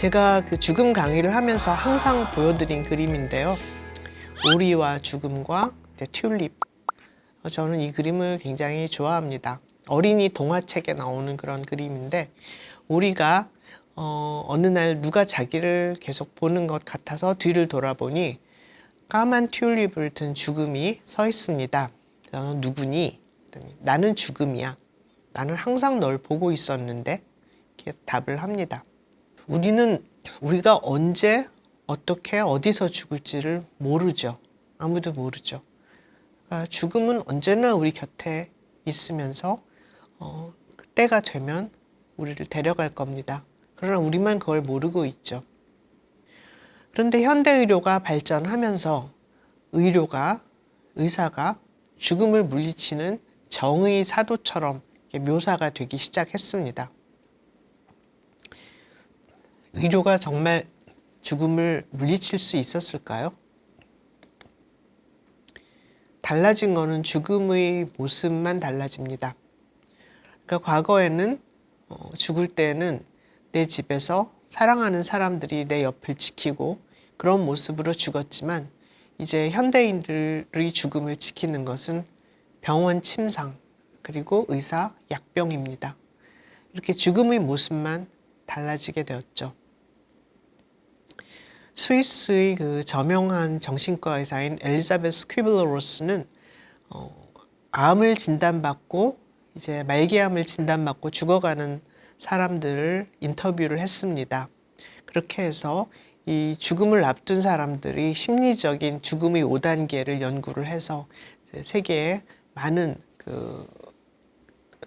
제가 그 죽음 강의를 하면서 항상 보여드린 그림인데요. 오리와 죽음과 이제 튤립. 저는 이 그림을 굉장히 좋아합니다. 어린이 동화책에 나오는 그런 그림인데, 오리가 어느 날 누가 자기를 계속 보는 것 같아서 뒤를 돌아보니 까만 튤립을 든 죽음이 서 있습니다. 누구니? 그랬더니 나는 죽음이야. 나는 항상 널 보고 있었는데, 이렇게 답을 합니다. 우리가 언제, 어떻게, 어디서 죽을지를 모르죠. 아무도 모르죠. 그러니까 죽음은 언제나 우리 곁에 있으면서 그때가 되면 우리를 데려갈 겁니다. 그러나 우리만 그걸 모르고 있죠. 그런데 현대의료가 발전하면서 의사가 죽음을 물리치는 정의 사도처럼 묘사가 되기 시작했습니다. 의료가 정말 죽음을 물리칠 수 있었을까요? 달라진 거는 죽음의 모습만 달라집니다. 그러니까 과거에는 죽을 때는 내 집에서 사랑하는 사람들이 내 옆을 지키고 그런 모습으로 죽었지만, 이제 현대인들의 죽음을 지키는 것은 병원 침상 그리고 의사 약병입니다. 이렇게 죽음의 모습만 달라지게 되었죠. 스위스의 그 저명한 정신과 의사인 엘리자베스 퀴블러-로스는 암을 진단받고 이제 말기암을 진단받고 죽어가는 사람들을 인터뷰를 했습니다. 그렇게 해서 이 죽음을 앞둔 사람들이 심리적인 죽음의 5단계를 연구를 해서 세계에 많은 그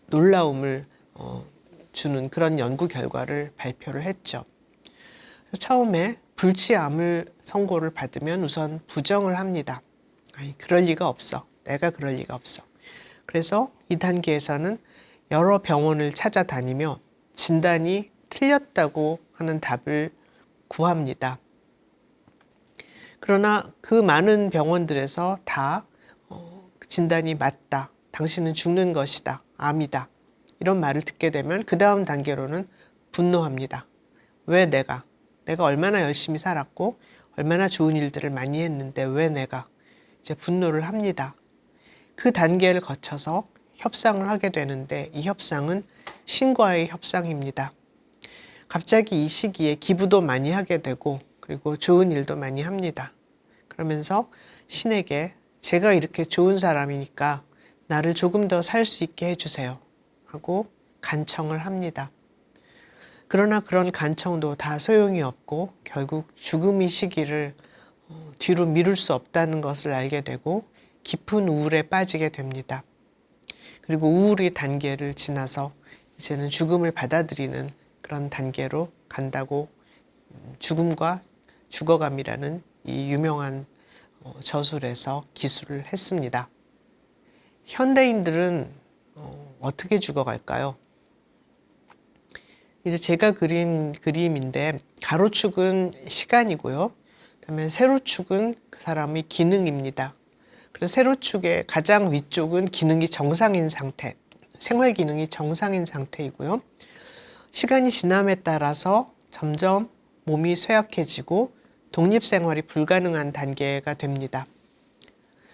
놀라움을 주는 그런 연구 결과를 발표를 했죠. 처음에 불치암을 선고를 받으면 우선 부정을 합니다. 아니, 그럴 리가 없어. 내가 그럴 리가 없어. 그래서 이 단계에서는 여러 병원을 찾아다니며 진단이 틀렸다고 하는 답을 구합니다. 그러나 그 많은 병원들에서 다 진단이 맞다. 당신은 죽는 것이다. 암이다. 이런 말을 듣게 되면 그 다음 단계로는 분노합니다. 왜 내가 얼마나 열심히 살았고 얼마나 좋은 일들을 많이 했는데 왜 내가, 이제 분노를 합니다. 그 단계를 거쳐서 협상을 하게 되는데, 이 협상은 신과의 협상입니다. 갑자기 이 시기에 기부도 많이 하게 되고 그리고 좋은 일도 많이 합니다. 그러면서 신에게 제가 이렇게 좋은 사람이니까 나를 조금 더 살 수 있게 해주세요 하고 간청을 합니다. 그러나 그런 간청도 다 소용이 없고 결국 죽음의 시기를 뒤로 미룰 수 없다는 것을 알게 되고 깊은 우울에 빠지게 됩니다. 그리고 우울의 단계를 지나서 이제는 죽음을 받아들이는 그런 단계로 간다고 죽음과 죽어감이라는 이 유명한 저술에서 기술을 했습니다. 현대인들은 어떻게 죽어갈까요? 이제 제가 그린 그림인데, 가로축은 시간이고요. 그다음에 세로축은 그 사람의 기능입니다. 그래서 세로축의 가장 위쪽은 기능이 정상인 상태, 생활 기능이 정상인 상태이고요. 시간이 지남에 따라서 점점 몸이 쇠약해지고 독립생활이 불가능한 단계가 됩니다.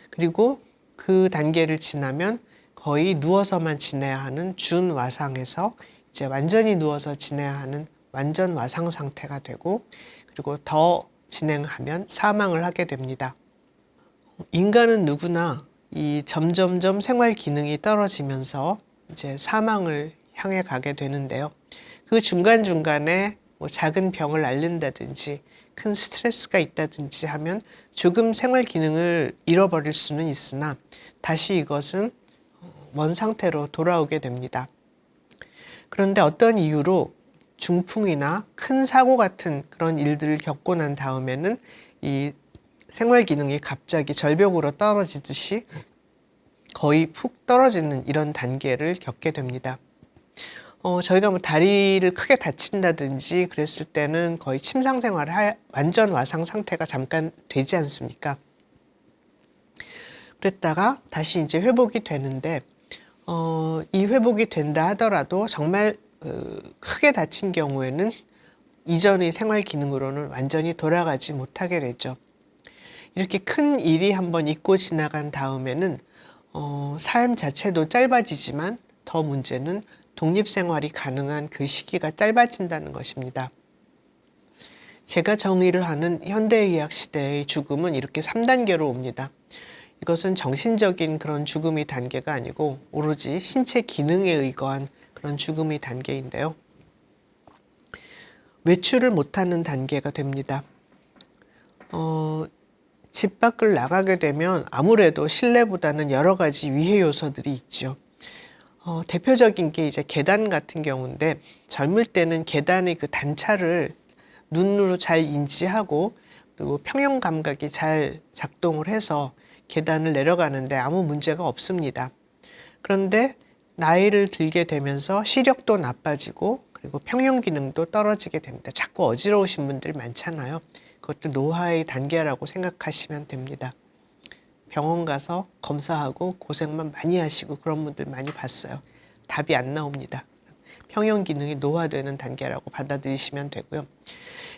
그리고 그 단계를 지나면 거의 누워서만 지내야 하는 준와상에서 이제 완전히 누워서 지내야 하는 완전 와상 상태가 되고, 그리고 더 진행하면 사망을 하게 됩니다. 인간은 누구나 이 점점점 생활 기능이 떨어지면서 이제 사망을 향해 가게 되는데요. 그 중간중간에 뭐 작은 병을 앓는다든지 큰 스트레스가 있다든지 하면 조금 생활 기능을 잃어버릴 수는 있으나 다시 이것은 원 상태로 돌아오게 됩니다. 그런데 어떤 이유로 중풍이나 큰 사고 같은 그런 일들을 겪고 난 다음에는 이 생활 기능이 갑자기 절벽으로 떨어지듯이 거의 푹 떨어지는 이런 단계를 겪게 됩니다. 저희가 뭐 다리를 크게 다친다든지 그랬을 때는 거의 침상 생활을 완전 와상 상태가 잠깐 되지 않습니까? 그랬다가 다시 이제 회복이 되는데, 이 회복이 된다 하더라도 정말 크게 다친 경우에는 이전의 생활 기능으로는 완전히 돌아가지 못하게 되죠. 이렇게 큰 일이 한번 잊고 지나간 다음에는 삶 자체도 짧아지지만 더 문제는 독립생활이 가능한 그 시기가 짧아진다는 것입니다. 제가 정의를 하는 현대의학 시대의 죽음은 이렇게 3단계로 옵니다. 이것은 정신적인 그런 죽음의 단계가 아니고 오로지 신체 기능에 의거한 그런 죽음의 단계인데요. 외출을 못하는 단계가 됩니다. 집 밖을 나가게 되면 아무래도 실내보다는 여러 가지 위해 요소들이 있죠. 대표적인 게 이제 계단 같은 경우인데, 젊을 때는 계단의 그 단차를 눈으로 잘 인지하고 그리고 평형 감각이 잘 작동을 해서 계단을 내려가는데 아무 문제가 없습니다. 그런데 나이를 들게 되면서 시력도 나빠지고 그리고 평형 기능도 떨어지게 됩니다. 자꾸 어지러우신 분들 많잖아요. 그것도 노화의 단계라고 생각하시면 됩니다. 병원 가서 검사하고 고생만 많이 하시고 그런 분들 많이 봤어요. 답이 안 나옵니다. 평형 기능이 노화되는 단계라고 받아들이시면 되고요.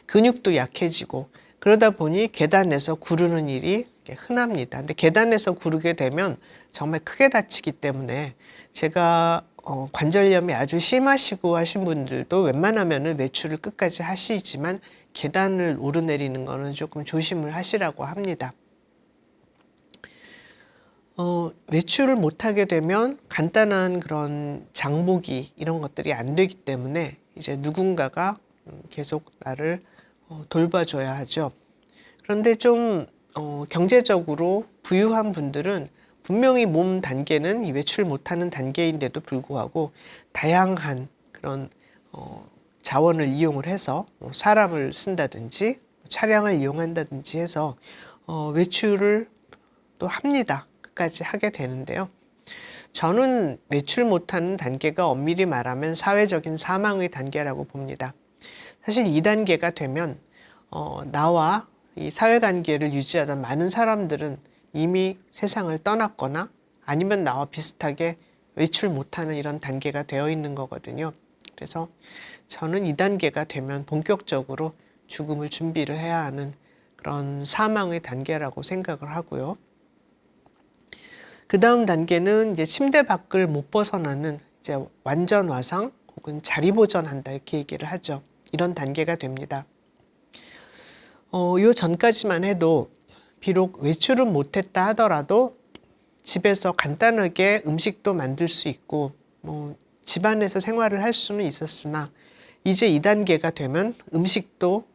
근육도 약해지고 그러다 보니 계단에서 구르는 일이 흔합니다. 근데 계단에서 구르게 되면 정말 크게 다치기 때문에 제가 관절염이 아주 심하시고 하신 분들도 웬만하면 외출을 끝까지 하시지만 계단을 오르내리는 거는 조금 조심을 하시라고 합니다. 외출을 못하게 되면 간단한 그런 장보기 이런 것들이 안 되기 때문에 이제 누군가가 계속 나를 돌봐줘야 하죠. 그런데 좀 경제적으로 부유한 분들은 분명히 몸 단계는 이 외출 못하는 단계인데도 불구하고 다양한 그런 자원을 이용을 해서 사람을 쓴다든지 차량을 이용한다든지 해서 외출을 또 합니다. 끝까지 하게 되는데요. 저는 외출 못하는 단계가 엄밀히 말하면 사회적인 사망의 단계라고 봅니다. 사실 이 단계가 되면 나와 이 사회관계를 유지하던 많은 사람들은 이미 세상을 떠났거나 아니면 나와 비슷하게 외출 못하는 이런 단계가 되어 있는 거거든요. 그래서 저는 이 단계가 되면 본격적으로 죽음을 준비를 해야 하는 그런 사망의 단계라고 생각을 하고요. 그 다음 단계는 이제 침대 밖을 못 벗어나는 이제 완전 와상 혹은 자리 보전한다 이렇게 얘기를 하죠. 이런 단계가 됩니다. 요 전까지만 해도 비록 외출은 못했다 하더라도 집에서 간단하게 음식도 만들 수 있고 집안에서 생활을 할 수는 있었으나 이제 2단계가 되면 음식도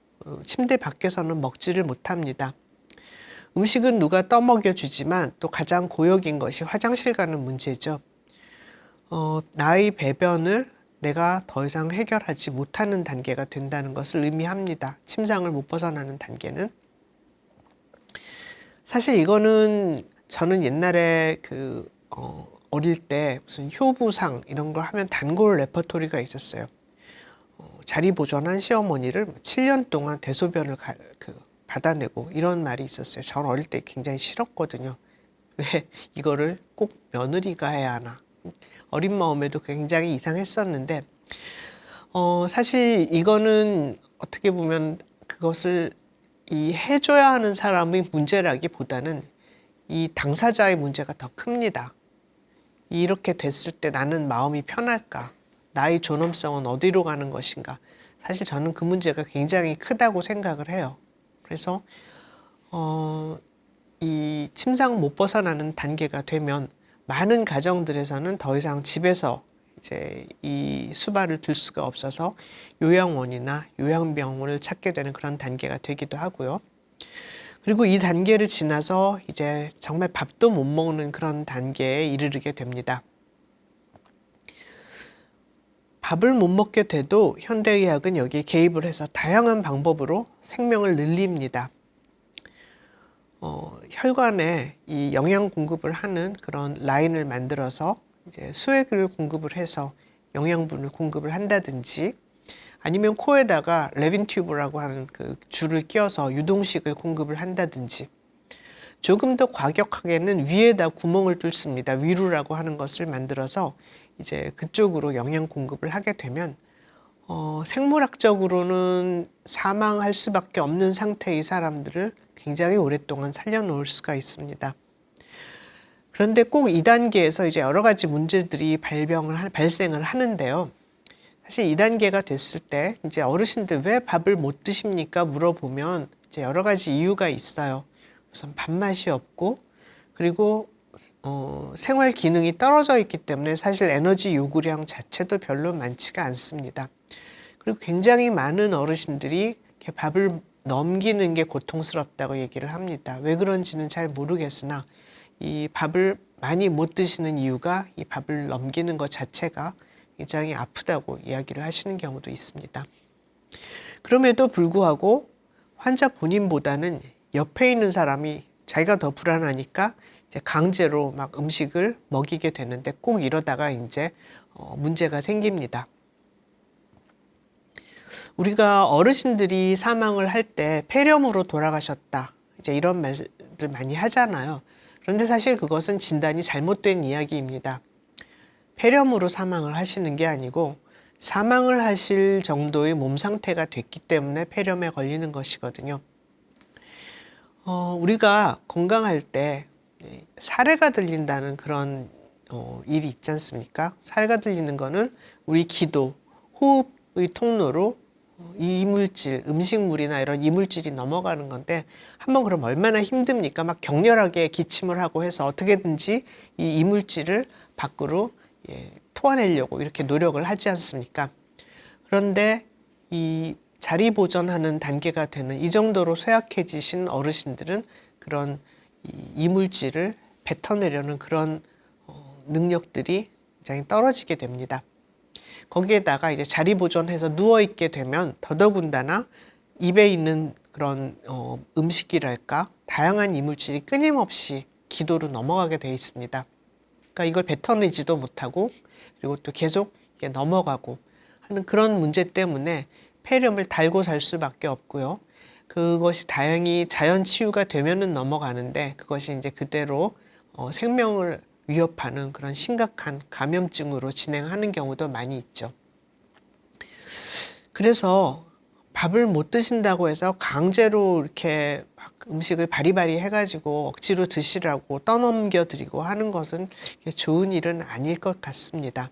침대 밖에서는 먹지를 못합니다. 음식은 누가 떠먹여 주지만 또 가장 고역인 것이 화장실 가는 문제죠. 나의 배변을 내가 더 이상 해결하지 못하는 단계가 된다는 것을 의미합니다. 침상을 못 벗어나는 단계는. 사실 이거는 저는 옛날에 어릴 때 무슨 효부상 이런 걸 하면 단골 레퍼토리가 있었어요. 자리 보존한 시어머니를 7년 동안 대소변을 받아내고 이런 말이 있었어요. 저는 어릴 때 굉장히 싫었거든요. 왜 이거를 꼭 며느리가 해야 하나. 어린 마음에도 굉장히 이상했었는데 사실 이거는 어떻게 보면 그것을 이 해줘야 하는 사람의 문제라기보다는 이 당사자의 문제가 더 큽니다. 이렇게 됐을 때 나는 마음이 편할까? 나의 존엄성은 어디로 가는 것인가? 사실 저는 그 문제가 굉장히 크다고 생각을 해요. 그래서 이 침상 못 벗어나는 단계가 되면 많은 가정들에서는 더 이상 집에서 이제 이 수발을 들 수가 없어서 요양원이나 요양병원을 찾게 되는 그런 단계가 되기도 하고요. 그리고 이 단계를 지나서 이제 정말 밥도 못 먹는 그런 단계에 이르게 됩니다. 밥을 못 먹게 돼도 현대의학은 여기에 개입을 해서 다양한 방법으로 생명을 늘립니다. 혈관에 이 영양 공급을 하는 그런 라인을 만들어서 이제 수액을 공급을 해서 영양분을 공급을 한다든지 아니면 코에다가 레빈 튜브라고 하는 그 줄을 끼워서 유동식을 공급을 한다든지 조금 더 과격하게는 위에다 구멍을 뚫습니다. 위루라고 하는 것을 만들어서 이제 그쪽으로 영양 공급을 하게 되면 생물학적으로는 사망할 수밖에 없는 상태의 사람들을 굉장히 오랫동안 살려놓을 수가 있습니다. 그런데 꼭 2단계에서 이제 여러 가지 문제들이 발생을 하는데요. 사실 2단계가 됐을 때 이제 어르신들 왜 밥을 못 드십니까? 물어보면 이제 여러 가지 이유가 있어요. 우선 밥맛이 없고, 그리고 생활 기능이 떨어져 있기 때문에 사실 에너지 요구량 자체도 별로 많지가 않습니다. 그리고 굉장히 많은 어르신들이 이렇게 밥을 넘기는 게 고통스럽다고 얘기를 합니다. 왜 그런지는 잘 모르겠으나 이 밥을 많이 못 드시는 이유가 이 밥을 넘기는 것 자체가 굉장히 아프다고 이야기를 하시는 경우도 있습니다. 그럼에도 불구하고 환자 본인보다는 옆에 있는 사람이 자기가 더 불안하니까 이제 강제로 막 음식을 먹이게 되는데 꼭 이러다가 이제 문제가 생깁니다. 우리가 어르신들이 사망을 할 때 폐렴으로 돌아가셨다, 이제 이런 말들 많이 하잖아요. 그런데 사실 그것은 진단이 잘못된 이야기입니다. 폐렴으로 사망을 하시는 게 아니고 사망을 하실 정도의 몸 상태가 됐기 때문에 폐렴에 걸리는 것이거든요. 우리가 건강할 때 사례가 들린다는 그런 일이 있지 않습니까? 사례가 들리는 거는 우리 기도, 호흡의 통로로 이물질, 음식물이나 이런 이물질이 넘어가는 건데 한번 그럼 얼마나 힘듭니까? 막 격렬하게 기침을 하고 해서 어떻게든지 이 이물질을 밖으로 토해내려고 이렇게 노력을 하지 않습니까? 그런데 이 자리 보존하는 단계가 되는 이 정도로 쇠약해지신 어르신들은 그런 이물질을 뱉어내려는 그런 능력들이 굉장히 떨어지게 됩니다. 거기에다가 이제 자리 보존해서 누워 있게 되면 더더군다나 입에 있는 그런 음식이랄까 다양한 이물질이 끊임없이 기도로 넘어가게 되어 있습니다. 그러니까 이걸 뱉어내지도 못하고 그리고 또 계속 이게 넘어가고 하는 그런 문제 때문에 폐렴을 달고 살 수밖에 없고요. 그것이 다행히 자연 치유가 되면은 넘어가는데 그것이 이제 그대로 생명을 위협하는 그런 심각한 감염증으로 진행하는 경우도 많이 있죠. 그래서 밥을 못 드신다고 해서 강제로 이렇게 막 음식을 바리바리 해가지고 억지로 드시라고 떠넘겨 드리고 하는 것은 좋은 일은 아닐 것 같습니다.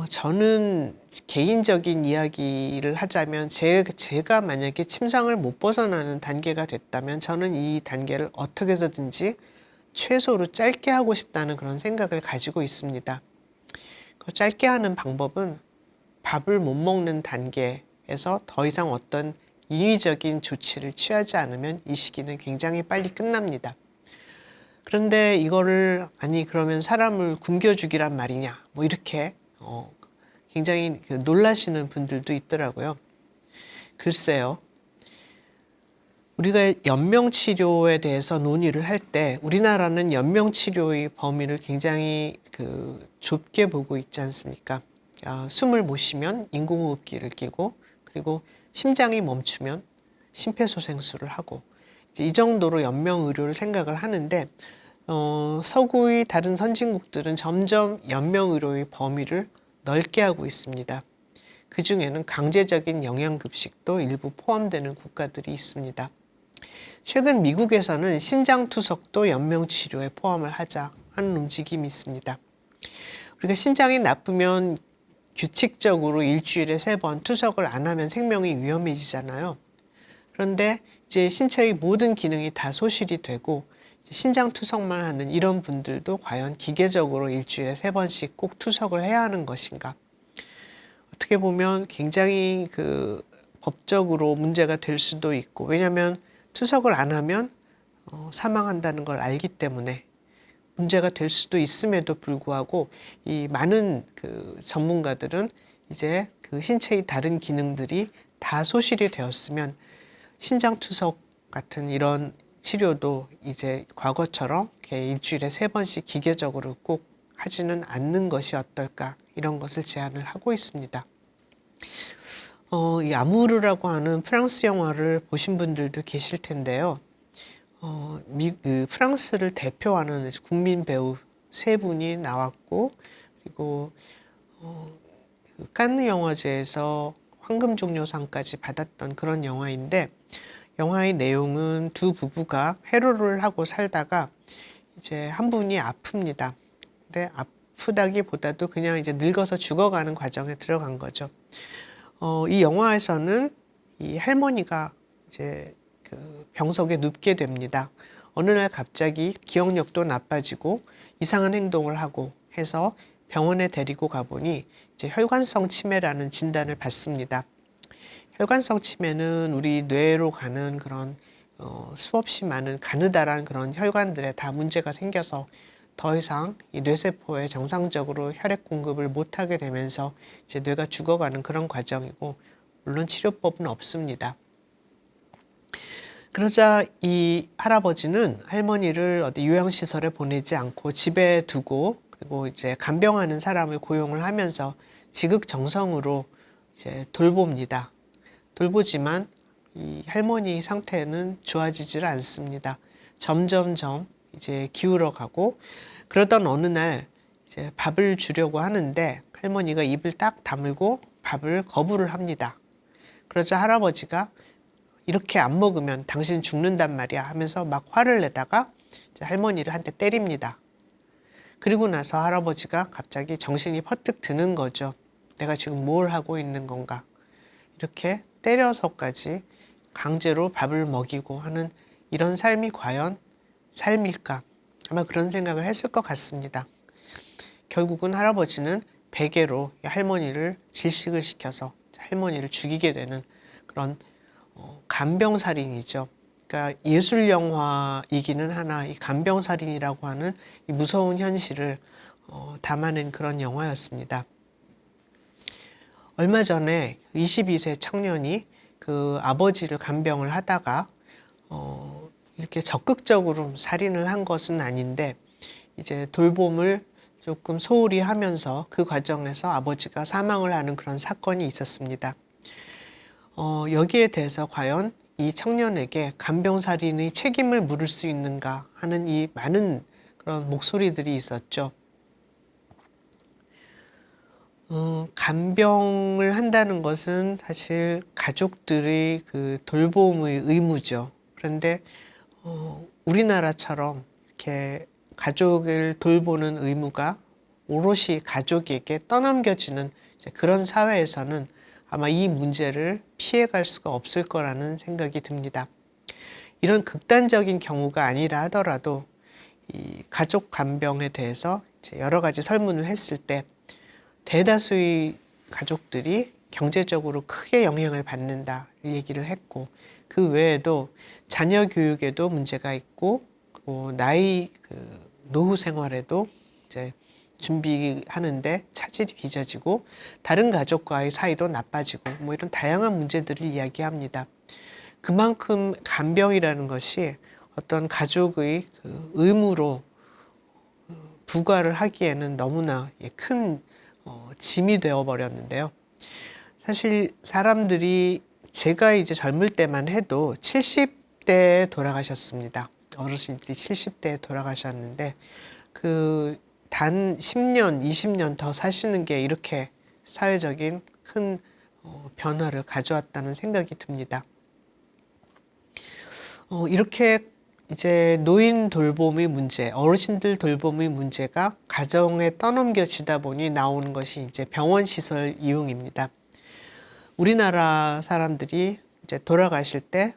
저는 개인적인 이야기를 하자면 제가 만약에 침상을 못 벗어나는 단계가 됐다면 저는 이 단계를 어떻게 해서든지 최소로 짧게 하고 싶다는 그런 생각을 가지고 있습니다. 그 짧게 하는 방법은 밥을 못 먹는 단계에서 더 이상 어떤 인위적인 조치를 취하지 않으면 이 시기는 굉장히 빨리 끝납니다. 그런데 이거를 아니 그러면 사람을 굶겨 죽이란 말이냐 뭐 이렇게 굉장히 놀라시는 분들도 있더라고요. 글쎄요. 우리가 연명치료에 대해서 논의를 할 때 우리나라는 연명치료의 범위를 굉장히 좁게 보고 있지 않습니까? 숨을 못 쉬면 인공호흡기를 끼고 그리고 심장이 멈추면 심폐소생술을 하고 이 정도로 연명의료를 생각을 하는데 서구의 다른 선진국들은 점점 연명의료의 범위를 넓게 하고 있습니다. 그 중에는 강제적인 영양급식도 일부 포함되는 국가들이 있습니다. 최근 미국에서는 신장투석도 연명치료에 포함을 하자 하는 움직임이 있습니다. 우리가 신장이 나쁘면 규칙적으로 일주일에 3번 투석을 안 하면 생명이 위험해지잖아요. 그런데 이제 신체의 모든 기능이 다 소실이 되고 신장 투석만 하는 이런 분들도 과연 기계적으로 일주일에 3번씩 꼭 투석을 해야 하는 것인가? 어떻게 보면 굉장히 법적으로 문제가 될 수도 있고, 왜냐하면 투석을 안 하면 사망한다는 걸 알기 때문에 문제가 될 수도 있음에도 불구하고 이 많은 전문가들은 이제 신체의 다른 기능들이 다 소실이 되었으면 신장 투석 같은 이런 치료도 이제 과거처럼 이렇게 일주일에 3번씩 기계적으로 꼭 하지는 않는 것이 어떨까 이런 것을 제안을 하고 있습니다. 이 아무르라고 하는 프랑스 영화를 보신 분들도 계실 텐데요. 프랑스를 대표하는 국민 배우 3분이 나왔고 그리고 그 칸느 영화제에서 황금종려상까지 받았던 그런 영화인데, 영화의 내용은 두 부부가 해로를 하고 살다가 이제 한 분이 아픕니다. 근데 아프다기보다도 그냥 이제 늙어서 죽어가는 과정에 들어간 거죠. 이 영화에서는 이 할머니가 이제 그 병석에 눕게 됩니다. 어느 날 갑자기 기억력도 나빠지고 이상한 행동을 하고 해서 병원에 데리고 가보니 이제 혈관성 치매라는 진단을 받습니다. 혈관성 치매는 우리 뇌로 가는 그런 수없이 많은 가느다란 그런 혈관들에 다 문제가 생겨서 더 이상 이 뇌세포에 정상적으로 혈액 공급을 못하게 되면서 이제 뇌가 죽어가는 그런 과정이고, 물론 치료법은 없습니다. 그러자 이 할아버지는 할머니를 어디 요양시설에 보내지 않고 집에 두고, 그리고 이제 간병하는 사람을 고용을 하면서 지극정성으로 이제 돌봅니다. 돌보지만 이 할머니 상태는 좋아지질 않습니다. 점점점 이제 기울어 가고, 그러던 어느 날 이제 밥을 주려고 하는데 할머니가 입을 딱 다물고 밥을 거부를 합니다. 그러자 할아버지가 이렇게 안 먹으면 당신 죽는단 말이야 하면서 막 화를 내다가 이제 할머니를 한 대 때립니다. 그리고 나서 할아버지가 갑자기 정신이 퍼뜩 드는 거죠. 내가 지금 뭘 하고 있는 건가. 이렇게 때려서까지 강제로 밥을 먹이고 하는 이런 삶이 과연 삶일까? 아마 그런 생각을 했을 것 같습니다. 결국은 할아버지는 베개로 할머니를 질식을 시켜서 할머니를 죽이게 되는 그런 간병살인이죠. 그러니까 예술 영화이기는 하나 이 간병살인이라고 하는 이 무서운 현실을 담아낸 그런 영화였습니다. 얼마 전에 22세 청년이 그 아버지를 간병을 하다가 이렇게 적극적으로 살인을 한 것은 아닌데 이제 돌봄을 조금 소홀히 하면서 그 과정에서 아버지가 사망을 하는 그런 사건이 있었습니다. 여기에 대해서 과연 이 청년에게 간병살인의 책임을 물을 수 있는가 하는 이 많은 그런 목소리들이 있었죠. 간병을 한다는 것은 사실 가족들의 그 돌봄의 의무죠. 그런데 우리나라처럼 이렇게 가족을 돌보는 의무가 오롯이 가족에게 떠넘겨지는 그런 사회에서는 아마 이 문제를 피해갈 수가 없을 거라는 생각이 듭니다. 이런 극단적인 경우가 아니라 하더라도 이 가족 간병에 대해서 이제 여러 가지 설문을 했을 때 대다수의 가족들이 경제적으로 크게 영향을 받는다 얘기를 했고, 그 외에도 자녀 교육에도 문제가 있고, 나이 노후 생활에도 이제 준비하는데 차질이 빚어지고, 다른 가족과의 사이도 나빠지고, 뭐 이런 다양한 문제들을 이야기합니다. 그만큼 간병이라는 것이 어떤 가족의 그 의무로 부과를 하기에는 너무나 큰 짐이 되어 버렸는데요. 사실 사람들이 제가 이제 젊을 때만 해도 70대에 돌아가셨습니다. 어르신들이 70대에 돌아가셨는데 그 단 10년, 20년 더 사시는 게 이렇게 사회적인 큰 변화를 가져왔다는 생각이 듭니다. 이렇게 이제 노인 돌봄의 문제, 어르신들 돌봄의 문제가 가정에 떠넘겨지다 보니 나오는 것이 이제 병원 시설 이용입니다. 우리나라 사람들이 이제 돌아가실 때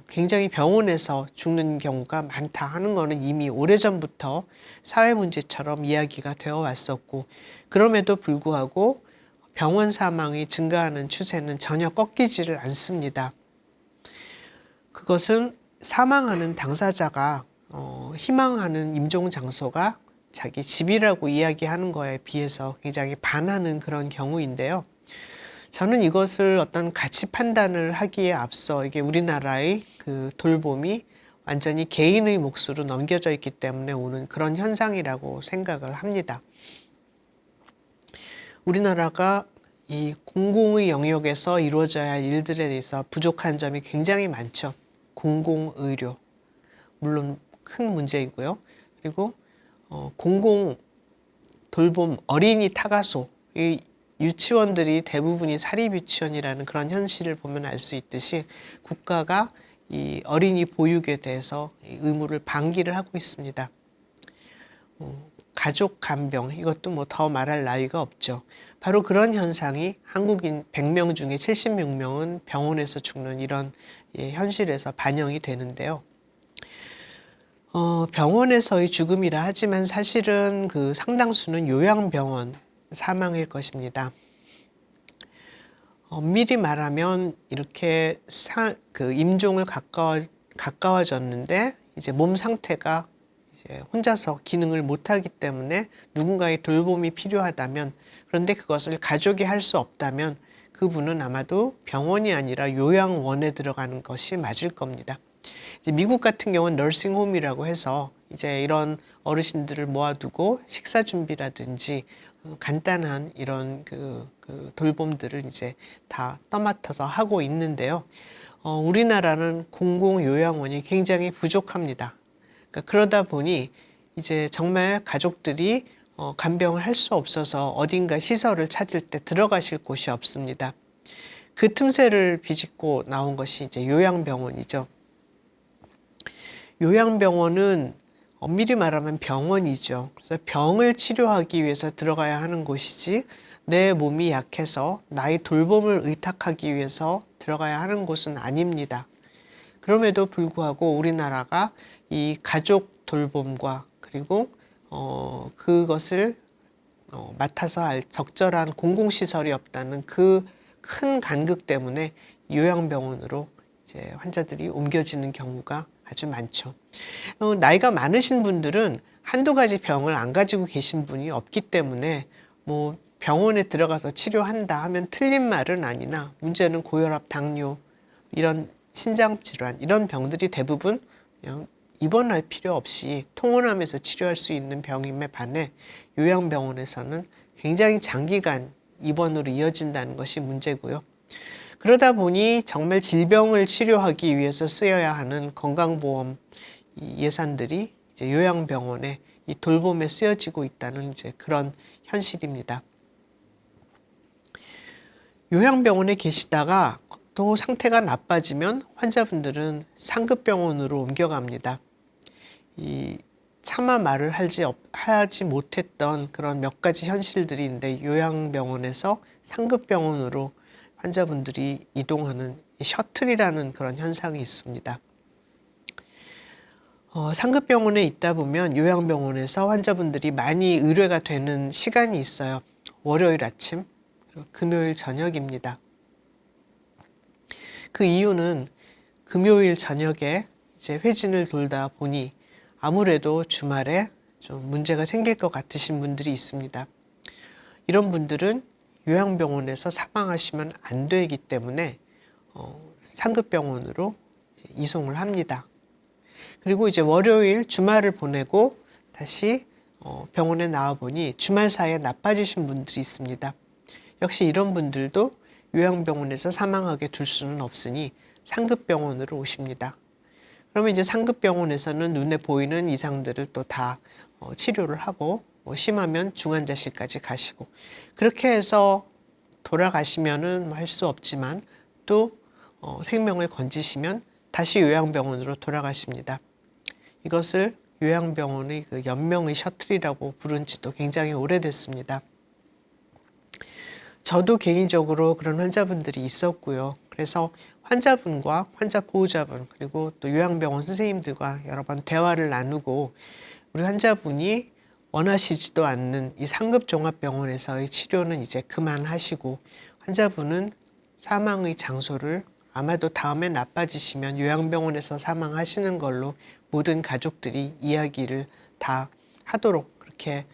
굉장히 병원에서 죽는 경우가 많다 하는 거는 이미 오래전부터 사회 문제처럼 이야기가 되어 왔었고, 그럼에도 불구하고 병원 사망이 증가하는 추세는 전혀 꺾이지를 않습니다. 그것은 사망하는 당사자가 희망하는 임종 장소가 자기 집이라고 이야기하는 거에 비해서 굉장히 반하는 그런 경우인데요. 저는 이것을 어떤 가치 판단을 하기에 앞서 이게 우리나라의 그 돌봄이 완전히 개인의 몫으로 넘겨져 있기 때문에 오는 그런 현상이라고 생각을 합니다. 우리나라가 이 공공의 영역에서 이루어져야 할 일들에 대해서 부족한 점이 굉장히 많죠. 공공의료, 물론 큰 문제이고요. 그리고 공공 돌봄 어린이 타가소, 이 유치원들이 대부분이 사립 유치원이라는 그런 현실을 보면 알 수 있듯이 국가가 이 어린이 보육에 대해서 의무를 방기를 하고 있습니다. 가족 간병, 이것도 뭐 더 말할 나위가 없죠. 바로 그런 현상이 한국인 100명 중에 76명은 병원에서 죽는 이런 현실에서 반영이 되는데요. 병원에서의 죽음이라 하지만 사실은 그 상당수는 요양병원 사망일 것입니다. 엄밀히 말하면 이렇게 그 임종을 가까워졌는데 이제 몸 상태가 이제 혼자서 기능을 못하기 때문에 누군가의 돌봄이 필요하다면, 그런데 그것을 가족이 할 수 없다면 그분은 아마도 병원이 아니라 요양원에 들어가는 것이 맞을 겁니다. 이제 미국 같은 경우는 너싱홈이라고 해서 이제 이런 어르신들을 모아두고 식사 준비라든지 간단한 이런 그 돌봄들을 이제 다 떠맡아서 하고 있는데요. 우리나라는 공공요양원이 굉장히 부족합니다. 그러니까 그러다 보니 이제 정말 가족들이 간병을 할 수 없어서 어딘가 시설을 찾을 때 들어가실 곳이 없습니다. 그 틈새를 비집고 나온 것이 이제 요양병원이죠. 요양병원은 엄밀히 말하면 병원이죠. 그래서 병을 치료하기 위해서 들어가야 하는 곳이지, 내 몸이 약해서 나의 돌봄을 의탁하기 위해서 들어가야 하는 곳은 아닙니다. 그럼에도 불구하고 우리나라가 이 가족 돌봄과 그리고 그것을 맡아서 할 적절한 공공시설이 없다는 그 큰 간극 때문에 요양병원으로 이제 환자들이 옮겨지는 경우가 아주 많죠. 나이가 많으신 분들은 한두 가지 병을 안 가지고 계신 분이 없기 때문에 뭐 병원에 들어가서 치료한다 하면 틀린 말은 아니나, 문제는 고혈압, 당뇨, 이런 신장질환, 이런 병들이 대부분 그냥 입원할 필요 없이 통원하면서 치료할 수 있는 병임에 반해 요양병원에서는 굉장히 장기간 입원으로 이어진다는 것이 문제고요. 그러다 보니 정말 질병을 치료하기 위해서 쓰여야 하는 건강보험 예산들이 이제 요양병원에 이 돌봄에 쓰여지고 있다는 이제 그런 현실입니다. 요양병원에 계시다가 또 상태가 나빠지면 환자분들은 상급병원으로 옮겨갑니다. 차마 말을 하지 못했던 그런 몇 가지 현실들이 있는데, 요양병원에서 상급병원으로 환자분들이 이동하는 셔틀이라는 그런 현상이 있습니다. 상급병원에 있다 보면 요양병원에서 환자분들이 많이 의뢰가 되는 시간이 있어요. 월요일 아침, 그리고 금요일 저녁입니다. 그 이유는 금요일 저녁에 이제 회진을 돌다 보니 아무래도 주말에 좀 문제가 생길 것 같으신 분들이 있습니다. 이런 분들은 요양병원에서 사망하시면 안 되기 때문에 상급병원으로 이송을 합니다. 그리고 이제 월요일 주말을 보내고 다시 병원에 나와 보니 주말 사이에 나빠지신 분들이 있습니다. 역시 이런 분들도 요양병원에서 사망하게 둘 수는 없으니 상급병원으로 오십니다. 그러면 이제 상급병원에서는 눈에 보이는 이상들을 또 다 치료를 하고, 심하면 중환자실까지 가시고, 그렇게 해서 돌아가시면은 할 수 없지만 또 생명을 건지시면 다시 요양병원으로 돌아가십니다. 이것을 요양병원의 그 연명의 셔틀이라고 부른 지도 굉장히 오래됐습니다. 저도 개인적으로 그런 환자분들이 있었고요. 그래서 환자분과 환자 보호자분, 그리고 또 요양병원 선생님들과 여러 번 대화를 나누고, 우리 환자분이 원하시지도 않는 이 상급종합병원에서의 치료는 이제 그만하시고, 환자분은 사망의 장소를 아마도 다음에 나빠지시면 요양병원에서 사망하시는 걸로 모든 가족들이 이야기를 다 하도록 그렇게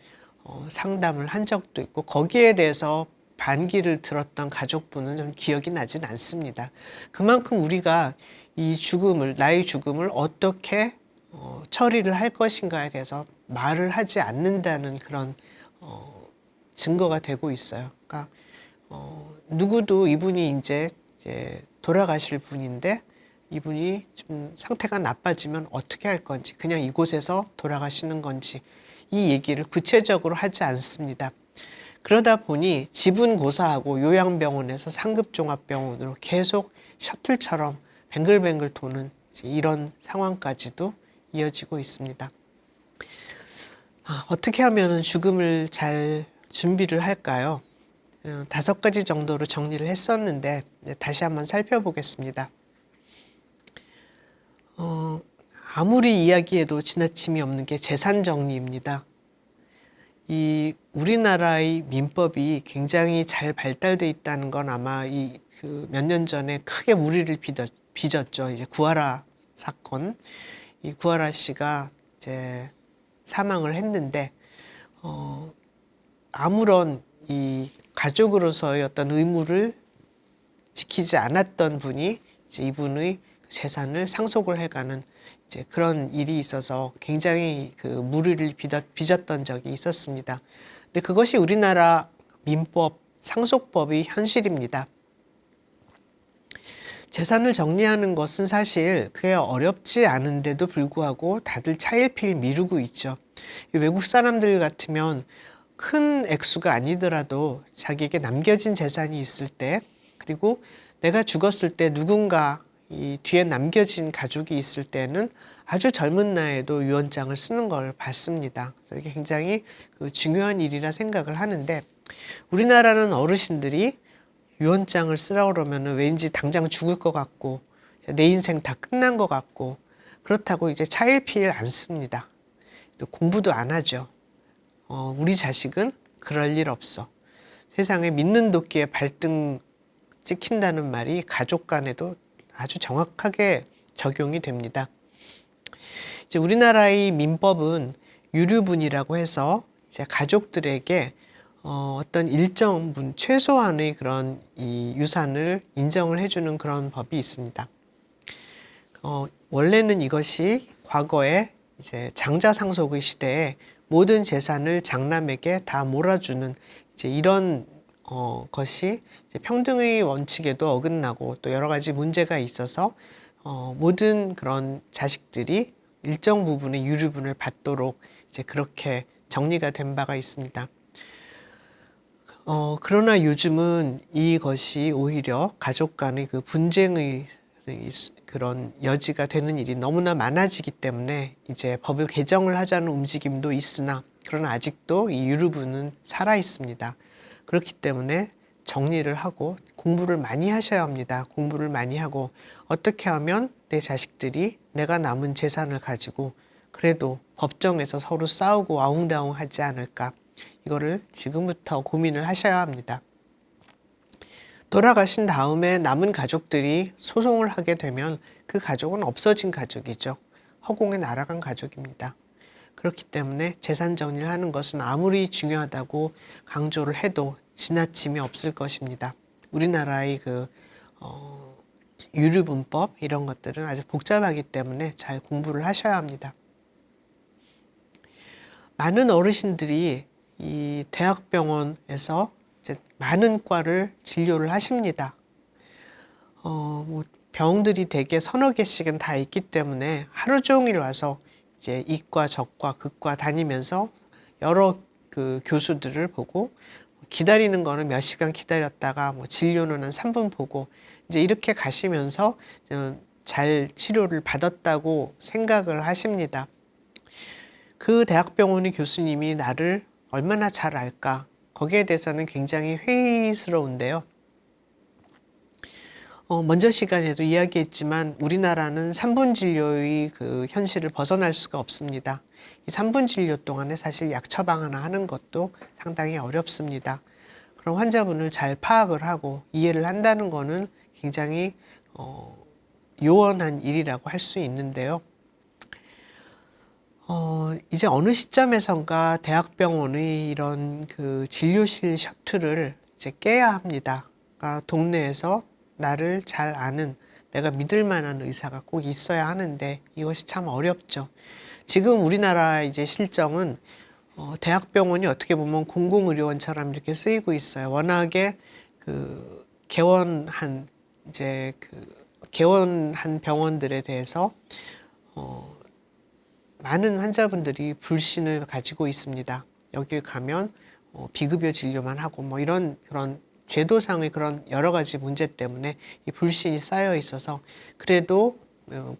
상담을 한 적도 있고, 거기에 대해서 반기를 들었던 가족분은 좀 기억이 나진 않습니다. 그만큼 우리가 이 죽음을, 나의 죽음을 어떻게 처리를 할 것인가에 대해서 말을 하지 않는다는 그런 증거가 되고 있어요. 그러니까 누구도 이분이 이제 돌아가실 분인데, 이분이 좀 상태가 나빠지면 어떻게 할 건지, 그냥 이곳에서 돌아가시는 건지, 이 얘기를 구체적으로 하지 않습니다. 그러다 보니 집은 고사하고 요양병원에서 상급종합병원으로 계속 셔틀처럼 뱅글뱅글 도는 이런 상황까지도 이어지고 있습니다. 어떻게 하면 죽음을 잘 준비를 할까요? 5가지 정도로 정리를 했었는데 다시 한번 살펴보겠습니다. 아무리 이야기해도 지나침이 없는 게 재산 정리입니다. 이 우리나라의 민법이 굉장히 잘 발달돼 있다는 건 아마 이 그 몇 년 전에 크게 무리를 빚었죠. 이제 구하라 사건. 이 구하라 씨가 이제 사망을 했는데 아무런 이 가족으로서의 어떤 의무를 지키지 않았던 분이 이제 이분의 재산을 상속을 해가는 이제 그런 일이 있어서 굉장히 그 무리를 빚었던 적이 있었습니다. 근데 그것이 우리나라 민법, 상속법의 현실입니다. 재산을 정리하는 것은 사실 그게 어렵지 않은데도 불구하고 다들 차일피일 미루고 있죠. 외국 사람들 같으면 큰 액수가 아니더라도 자기에게 남겨진 재산이 있을 때, 그리고 내가 죽었을 때 누군가 이 뒤에 남겨진 가족이 있을 때는 아주 젊은 나이에도 유언장을 쓰는 걸 봤습니다. 그래서 이게 굉장히 중요한 일이라 생각을 하는데, 우리나라는 어르신들이 유언장을 쓰라고 그러면 왠지 당장 죽을 것 같고 내 인생 다 끝난 것 같고 그렇다고 이제 차일피일 안 씁니다. 또 공부도 안 하죠. 우리 자식은 그럴 일 없어. 세상에 믿는 도끼에 발등 찍힌다는 말이 가족 간에도 아주 정확하게 적용이 됩니다. 이제 우리나라의 민법은 유류분이라고 해서 이제 가족들에게 어떤 일정 최소한의 그런 이 유산을 인정을 해주는 그런 법이 있습니다. 원래는 이것이 과거에 이제 장자상속의 시대에 모든 재산을 장남에게 다 몰아주는 이제 이런 것이 이제 평등의 원칙에도 어긋나고 또 여러 가지 문제가 있어서 모든 그런 자식들이 일정 부분의 유류분을 받도록 이제 그렇게 정리가 된 바가 있습니다. 그러나 요즘은 이것이 오히려 가족 간의 그 분쟁의 그런 여지가 되는 일이 너무나 많아지기 때문에 이제 법을 개정을 하자는 움직임도 있으나, 그러나 아직도 이 유류분은 살아 있습니다. 그렇기 때문에 정리를 하고 공부를 많이 하셔야 합니다. 공부를 많이 하고 어떻게 하면 내 자식들이 내가 남은 재산을 가지고 그래도 법정에서 서로 싸우고 아웅다웅 하지 않을까, 이거를 지금부터 고민을 하셔야 합니다. 돌아가신 다음에 남은 가족들이 소송을 하게 되면 그 가족은 없어진 가족이죠. 허공에 날아간 가족입니다. 그렇기 때문에 재산 정리를 하는 것은 아무리 중요하다고 강조를 해도 지나침이 없을 것입니다. 우리나라의 유류분법 이런 것들은 아주 복잡하기 때문에 잘 공부를 하셔야 합니다. 많은 어르신들이 이 대학병원에서 이제 많은 과를 진료를 하십니다. 병들이 대개 서너 개씩은 다 있기 때문에 하루 종일 와서 이제 이과, 저과, 극과 다니면서 여러 그 교수들을 보고 기다리는 거는 몇 시간 기다렸다가 진료는 한 3분 보고 이제 이렇게 가시면서 잘 치료를 받았다고 생각을 하십니다. 그 대학병원의 교수님이 나를 얼마나 잘 알까? 거기에 대해서는 굉장히 회의스러운데요. 먼저 시간에도 이야기했지만 우리나라는 3분 진료의 그 현실을 벗어날 수가 없습니다. 이 3분 진료 동안에 사실 약 처방 하나 하는 것도 상당히 어렵습니다. 그럼 환자분을 잘 파악을 하고 이해를 한다는 것은 굉장히 요원한 일이라고 할 수 있는데요. 이제 어느 시점에선가 대학병원의 이런 그 진료실 셔틀을 이제 깨야 합니다. 그러니까 동네에서 나를 잘 아는, 내가 믿을 만한 의사가 꼭 있어야 하는데 이것이 참 어렵죠. 지금 우리나라 이제 실정은 대학병원이 어떻게 보면 공공의료원처럼 이렇게 쓰이고 있어요. 워낙에 개원한 병원들에 대해서 많은 환자분들이 불신을 가지고 있습니다. 여길 가면 비급여 진료만 하고 뭐 이런 그런 제도상의 그런 여러 가지 문제 때문에 이 불신이 쌓여 있어서 그래도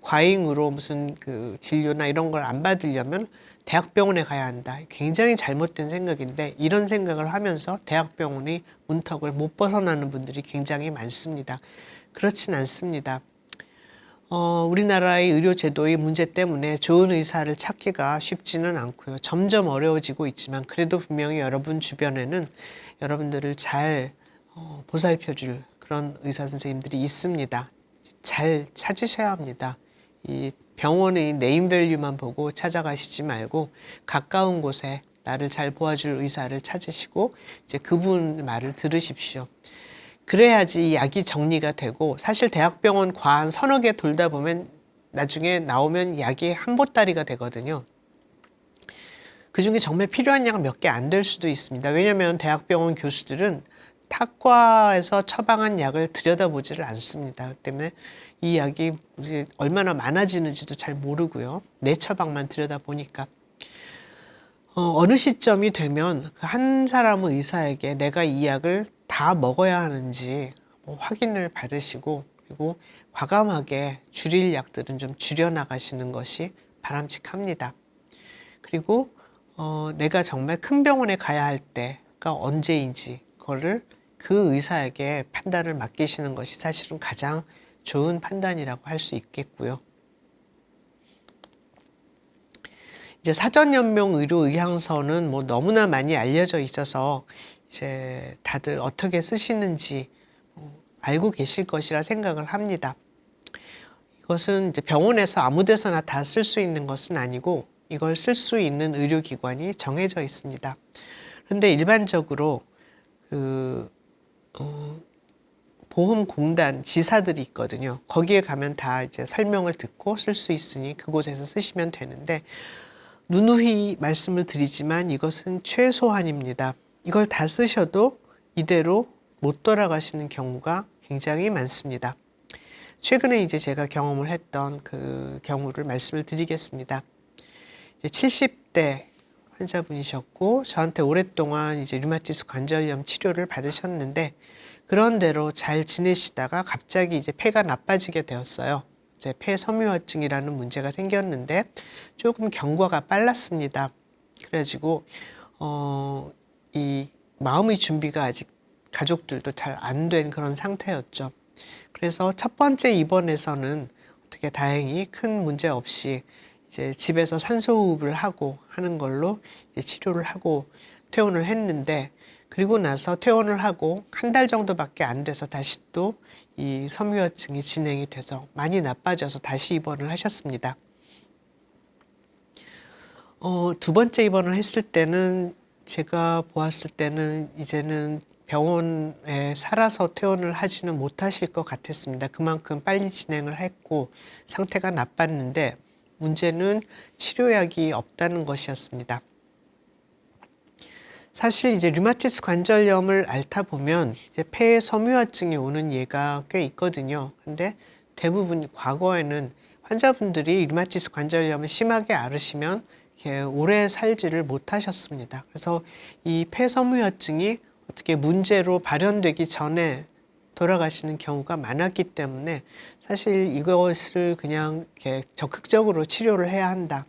과잉으로 무슨 그 진료나 이런 걸 안 받으려면 대학병원에 가야 한다. 굉장히 잘못된 생각인데 이런 생각을 하면서 대학병원의 문턱을 못 벗어나는 분들이 굉장히 많습니다. 그렇진 않습니다. 우리나라의 의료 제도의 문제 때문에 좋은 의사를 찾기가 쉽지는 않고요. 점점 어려워지고 있지만 그래도 분명히 여러분 주변에는 여러분들을 잘 보살펴줄 그런 의사 선생님들이 있습니다. 잘 찾으셔야 합니다. 이 병원의 네임밸류만 보고 찾아가시지 말고 가까운 곳에 나를 잘 도와줄 의사를 찾으시고 이제 그분 말을 들으십시오. 그래야지 약이 정리가 되고 사실 대학병원 관 서너 개 돌다 보면 나중에 나오면 약이 한 보따리가 되거든요. 그중에 정말 필요한 약은 몇 개 안 될 수도 있습니다. 왜냐하면 대학병원 교수들은 타과에서 처방한 약을 들여다보지를 않습니다. 그렇기 때문에 이 약이 얼마나 많아지는지도 잘 모르고요. 내 처방만 들여다보니까. 어느 시점이 되면 한 사람의 의사에게 내가 이 약을 다 먹어야 하는지 확인을 받으시고 그리고 과감하게 줄일 약들은 좀 줄여나가시는 것이 바람직합니다. 그리고 내가 정말 큰 병원에 가야 할 때가 언제인지 그거를 그 의사에게 판단을 맡기시는 것이 사실은 가장 좋은 판단이라고 할 수 있겠고요. 이제 사전연명 의료 의향서는 뭐 너무나 많이 알려져 있어서 이제 다들 어떻게 쓰시는지 알고 계실 것이라 생각을 합니다. 이것은 이제 병원에서 아무 데서나 다 쓸 수 있는 것은 아니고 이걸 쓸 수 있는 의료기관이 정해져 있습니다. 그런데 일반적으로 그 보험공단 지사들이 있거든요. 거기에 가면 다 이제 설명을 듣고 쓸 수 있으니 그곳에서 쓰시면 되는데 누누이 말씀을 드리지만 이것은 최소한입니다. 이걸 다 쓰셔도 이대로 못 돌아가시는 경우가 굉장히 많습니다. 최근에 이제 제가 경험을 했던 그 경우를 말씀을 드리겠습니다. 이제 70대 환자분이셨고 저한테 오랫동안 이제 류마티스 관절염 치료를 받으셨는데 그런대로 잘 지내시다가 갑자기 이제 폐가 나빠지게 되었어요. 이제 폐섬유화증이라는 문제가 생겼는데 조금 경과가 빨랐습니다. 그래가지고 이 마음의 준비가 아직 가족들도 잘 안 된 그런 상태였죠. 그래서 첫 번째 입원에서는 어떻게 다행히 큰 문제 없이 이제 집에서 산소호흡을 하고 하는 걸로 이제 치료를 하고 퇴원을 했는데 그리고 나서 퇴원을 하고 한 달 정도밖에 안 돼서 다시 또 이 섬유화증이 진행이 돼서 많이 나빠져서 다시 입원을 하셨습니다. 두 번째 입원을 했을 때는 제가 보았을 때는 이제는 병원에 살아서 퇴원을 하지는 못하실 것 같았습니다. 그만큼 빨리 진행을 했고 상태가 나빴는데 문제는 치료약이 없다는 것이었습니다. 사실 이제 류마티스 관절염을 앓다 보면 이제 폐에 섬유화증이 오는 예가 꽤 있거든요. 근데 대부분 과거에는 환자분들이 류마티스 관절염을 심하게 앓으시면 이렇게 오래 살지를 못하셨습니다. 그래서 이 폐섬유화증이 어떻게 문제로 발현되기 전에 돌아가시는 경우가 많았기 때문에 사실 이것을 그냥 이렇게 적극적으로 치료를 해야 한다.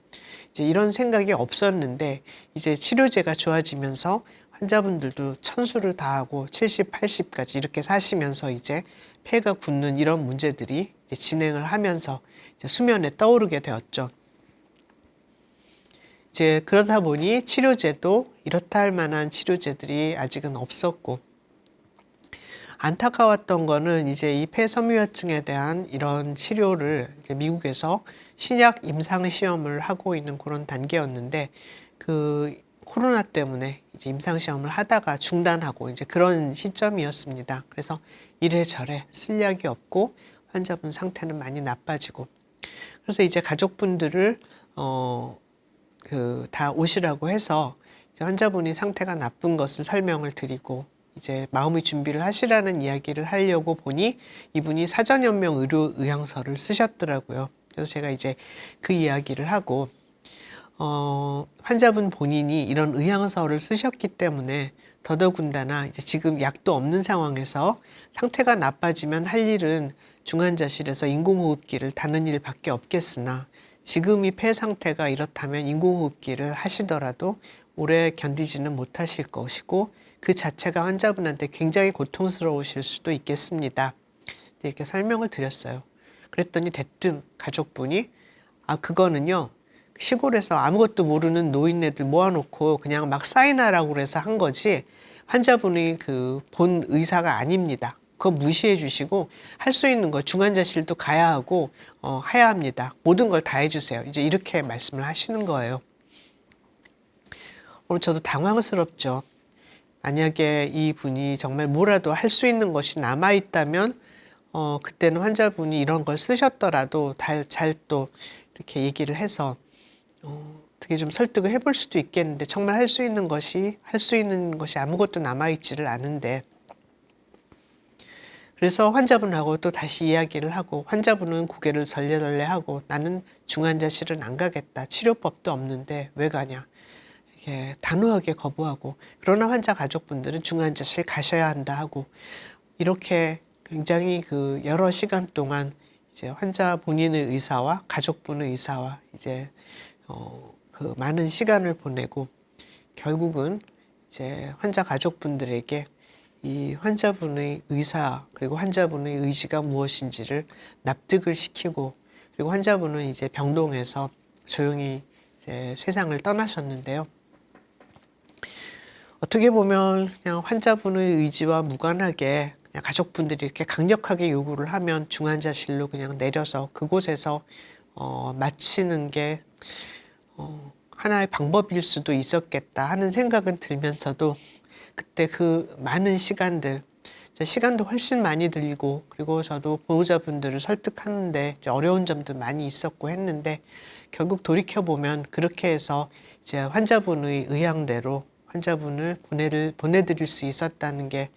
이제 이런 생각이 없었는데 이제 치료제가 좋아지면서 환자분들도 천수를 다하고 70, 80까지 이렇게 사시면서 이제 폐가 굳는 이런 문제들이 이제 진행을 하면서 이제 수면에 떠오르게 되었죠. 이제 그러다 보니 치료제도 이렇다 할 만한 치료제들이 아직은 없었고 안타까웠던 거는 이제 이 폐섬유화증에 대한 이런 치료를 이제 미국에서 신약 임상 시험을 하고 있는 그런 단계였는데 그 코로나 때문에 이제 임상 시험을 하다가 중단하고 이제 그런 시점이었습니다. 그래서 이래저래 쓸 약이 없고 환자분 상태는 많이 나빠지고 그래서 이제 가족분들을 다 오시라고 해서 이제 환자분이 상태가 나쁜 것을 설명을 드리고 이제 마음의 준비를 하시라는 이야기를 하려고 보니 이분이 사전연명 의료 의향서를 쓰셨더라고요. 그래서 제가 이제 그 이야기를 하고 환자분 본인이 이런 의향서를 쓰셨기 때문에 더더군다나 이제 지금 약도 없는 상황에서 상태가 나빠지면 할 일은 중환자실에서 인공호흡기를 다는 일밖에 없겠으나 지금 이 폐 상태가 이렇다면 인공호흡기를 하시더라도 오래 견디지는 못하실 것이고 그 자체가 환자분한테 굉장히 고통스러우실 수도 있겠습니다. 이렇게 설명을 드렸어요. 그랬더니 대뜸 가족분이 그거는요 시골에서 아무것도 모르는 노인네들 모아놓고 그냥 막 사인하라고 그래서 한 거지 환자분이 그 본 의사가 아닙니다. 그거 무시해 주시고 할 수 있는 거 중환자실도 가야 하고 해야 합니다. 모든 걸 다 해주세요. 이제 이렇게 말씀을 하시는 거예요. 오늘 저도 당황스럽죠. 만약에 이 분이 정말 뭐라도 할 수 있는 것이 남아 있다면 그때는 환자분이 이런 걸 쓰셨더라도 잘 또 이렇게 얘기를 해서 어떻게 좀 설득을 해볼 수도 있겠는데 정말 할 수 있는 것이 아무것도 남아 있지를 않은데 그래서 환자분하고 또 다시 이야기를 하고 환자분은 고개를 설레설레하고 나는 중환자실은 안 가겠다. 치료법도 없는데 왜 가냐. 이렇게 단호하게 거부하고 그러나 환자 가족분들은 중환자실 가셔야 한다 하고 이렇게 굉장히 그 여러 시간 동안 이제 환자 본인의 의사와 가족분의 의사와 이제 그 많은 시간을 보내고 결국은 이제 환자 가족분들에게 이 환자분의 의사 그리고 환자분의 의지가 무엇인지를 납득을 시키고 그리고 환자분은 이제 병동에서 조용히 이제 세상을 떠나셨는데요. 어떻게 보면 그냥 환자분의 의지와 무관하게 그냥 가족분들이 이렇게 강력하게 요구를 하면 중환자실로 그냥 내려서 그곳에서 마치는 게 하나의 방법일 수도 있었겠다 하는 생각은 들면서도 그때 그 많은 시간도 훨씬 많이 들고 그리고 저도 보호자분들을 설득하는데 어려운 점도 많이 있었고 했는데 결국 돌이켜보면 그렇게 해서 이제 환자분의 의향대로 환자분을 보내드릴 수 있었다는 게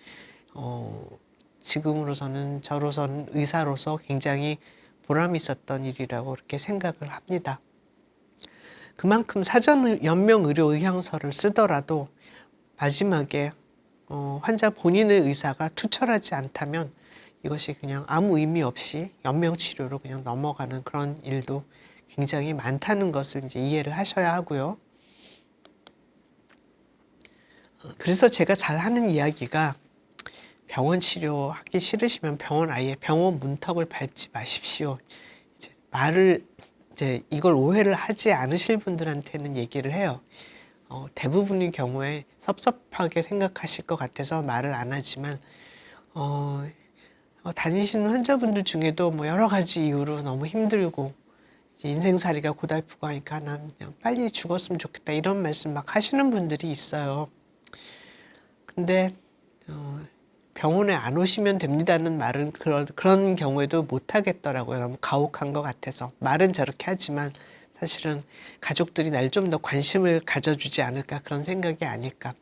지금으로서는 저로서는 의사로서 굉장히 보람 있었던 일이라고 그렇게 생각을 합니다. 그만큼 사전 연명 의료 의향서를 쓰더라도 마지막에 환자 본인의 의사가 투철하지 않다면 이것이 그냥 아무 의미 없이 연명 치료로 그냥 넘어가는 그런 일도 굉장히 많다는 것을 이제 이해를 하셔야 하고요. 그래서 제가 잘 하는 이야기가 병원 치료하기 싫으시면 아예 병원 문턱을 밟지 마십시오. 이제 이걸 오해를 하지 않으실 분들한테는 얘기를 해요. 대부분의 경우에 섭섭하게 생각하실 것 같아서 말을 안 하지만 다니시는 환자분들 중에도 뭐 여러 가지 이유로 너무 힘들고 인생살이가 고달프고 하니까 난 그냥 빨리 죽었으면 좋겠다 이런 말씀 막 하시는 분들이 있어요. 근데 병원에 안 오시면 됩니다는 말은 그런 경우에도 못 하겠더라고요. 너무 가혹한 것 같아서. 말은 저렇게 하지만 사실은 가족들이 날 좀 더 관심을 가져주지 않을까 그런 생각이 아닐까.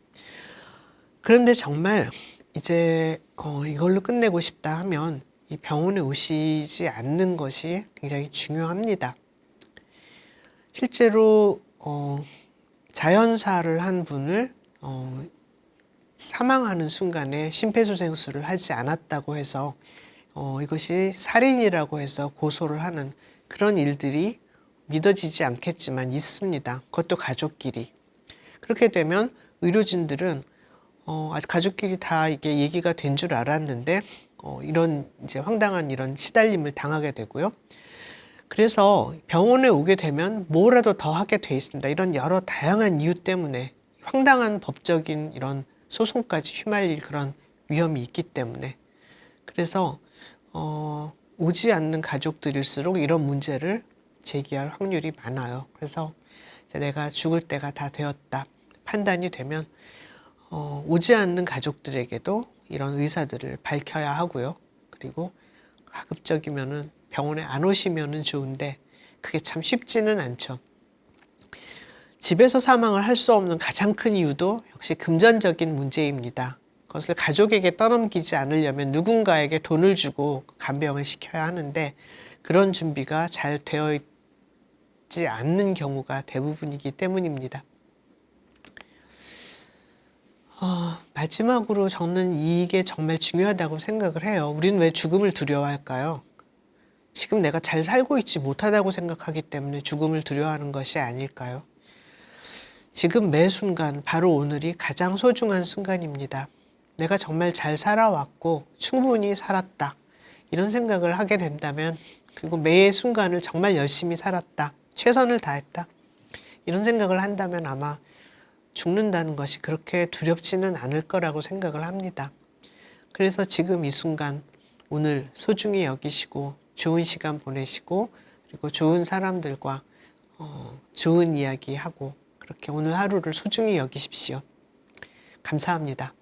그런데 정말 이제 이걸로 끝내고 싶다 하면 이 병원에 오시지 않는 것이 굉장히 중요합니다. 실제로 자연사를 한 분을 사망하는 순간에 심폐소생술을 하지 않았다고 해서 이것이 살인이라고 해서 고소를 하는 그런 일들이 믿어지지 않겠지만 있습니다. 그것도 가족끼리. 그렇게 되면 의료진들은 가족끼리 다 이게 얘기가 된 줄 알았는데 이런 이제 황당한 이런 시달림을 당하게 되고요. 그래서 병원에 오게 되면 뭐라도 더 하게 돼 있습니다. 이런 여러 다양한 이유 때문에 황당한 법적인 이런 소송까지 휘말릴 그런 위험이 있기 때문에 그래서 오지 않는 가족들일수록 이런 문제를 제기할 확률이 많아요. 그래서 이제 내가 죽을 때가 다 되었다 판단이 되면 오지 않는 가족들에게도 이런 의사들을 밝혀야 하고요. 그리고 가급적이면은 병원에 안 오시면은 좋은데 그게 참 쉽지는 않죠. 집에서 사망을 할 수 없는 가장 큰 이유도 역시 금전적인 문제입니다. 그것을 가족에게 떠넘기지 않으려면 누군가에게 돈을 주고 간병을 시켜야 하는데 그런 준비가 잘 되어 받지 않는 경우가 대부분이기 때문입니다. 마지막으로 저는 이게 정말 중요하다고 생각을 해요. 우리는 왜 죽음을 두려워할까요? 지금 내가 잘 살고 있지 못하다고 생각하기 때문에 죽음을 두려워하는 것이 아닐까요? 지금 매 순간, 바로 오늘이 가장 소중한 순간입니다. 내가 정말 잘 살아왔고 충분히 살았다. 이런 생각을 하게 된다면, 그리고 매 순간을 정말 열심히 살았다. 최선을 다했다. 이런 생각을 한다면 아마 죽는다는 것이 그렇게 두렵지는 않을 거라고 생각을 합니다. 그래서 지금 이 순간, 오늘 소중히 여기시고 좋은 시간 보내시고 그리고 좋은 사람들과 좋은 이야기하고 그렇게 오늘 하루를 소중히 여기십시오. 감사합니다.